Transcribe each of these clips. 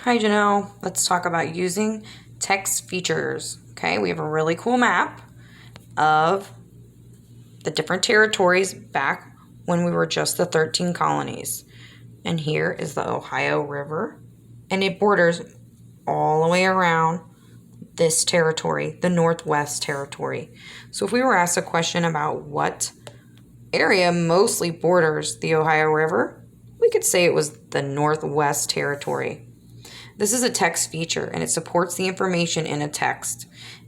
Hi, Janelle. Let's talk about using text features. Okay, we have a really cool map of the different territories back when we were just the 13 colonies. And here is the Ohio River, and it borders all the way around this territory, the Northwest Territory. So if we were asked a question about what area mostly borders the Ohio River, we could say it was the Northwest Territory. This is a text feature, and it supports the information in a text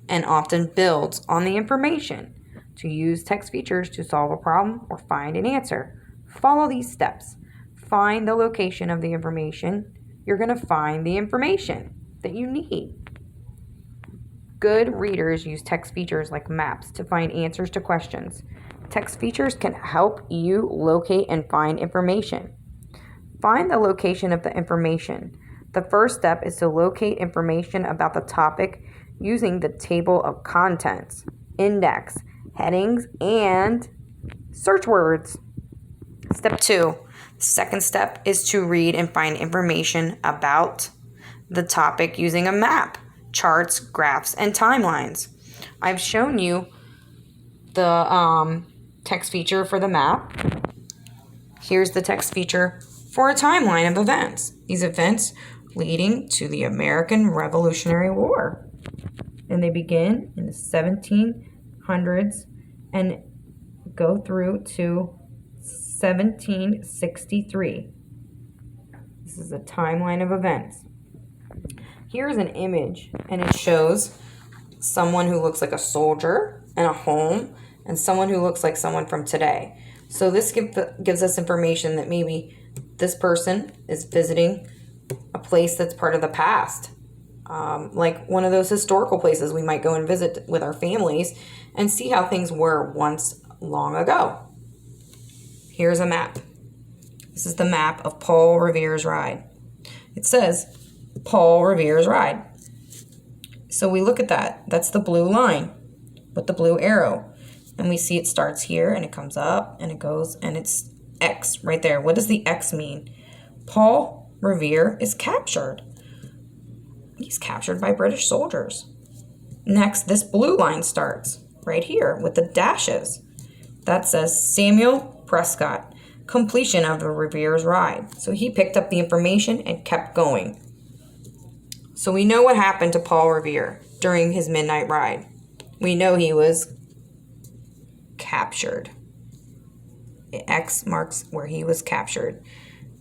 and often builds on the information. To use text features to solve a problem or find an answer, follow these steps. Find the location of the information. You're going to find the information that you need. Good readers use text features like maps to find answers to questions. Text features can help you locate and find information. Find the location of the information. The first step is to locate information about the topic using the table of contents, index, headings, and search words. Step 2. The second step is to read and find information about the topic using a map, charts, graphs, and timelines. I've shown you the text feature for the map. Here's the text feature for a timeline of events. These events leading to the American Revolutionary War. And they begin in the 1700s and go through to 1763. This is a timeline of events. Here's an image, and it shows someone who looks like a soldier and a home, and someone who looks like someone from today. So this gives us information that maybe this person is visiting a place that's part of the past, like one of those historical places we might go and visit with our families and see how things were once long ago. Here's a map. This is the map of Paul Revere's ride. It says Paul Revere's ride. So we look at that. That's the blue line with the blue arrow. And we see it starts here and it comes up and it goes and it's X right there. What does the X mean? Paul Revere is captured. He's captured by British soldiers. Next, this blue line starts right here with the dashes. That says Samuel Prescott, completion of the Revere's ride. So he picked up the information and kept going. So we know what happened to Paul Revere during his midnight ride. We know he was captured. X marks where he was captured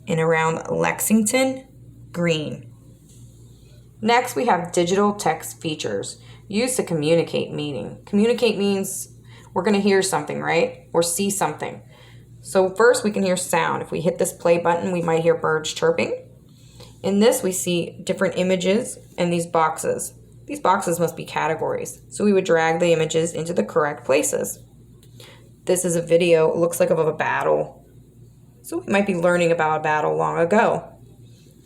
in around Lexington Green. Next, we have digital text features used to communicate meaning. Communicate means we're going to hear something, right? Or see something. So first we can hear sound. If we hit this play button, we might hear birds chirping. In this, we see different images and these boxes. These boxes must be categories. So we would drag the images into the correct places. This is a video, it looks like of a battle. So we might be learning about a battle long ago.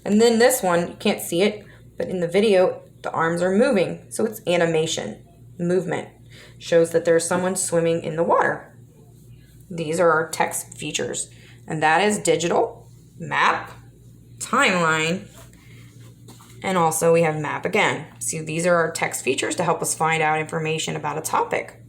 And then this one, you can't see it, but in the video, the arms are moving. So it's animation, movement. Shows that there's someone swimming in the water. These are our text features. And that is digital, map, timeline, and also we have map again. So these are our text features to help us find out information about a topic.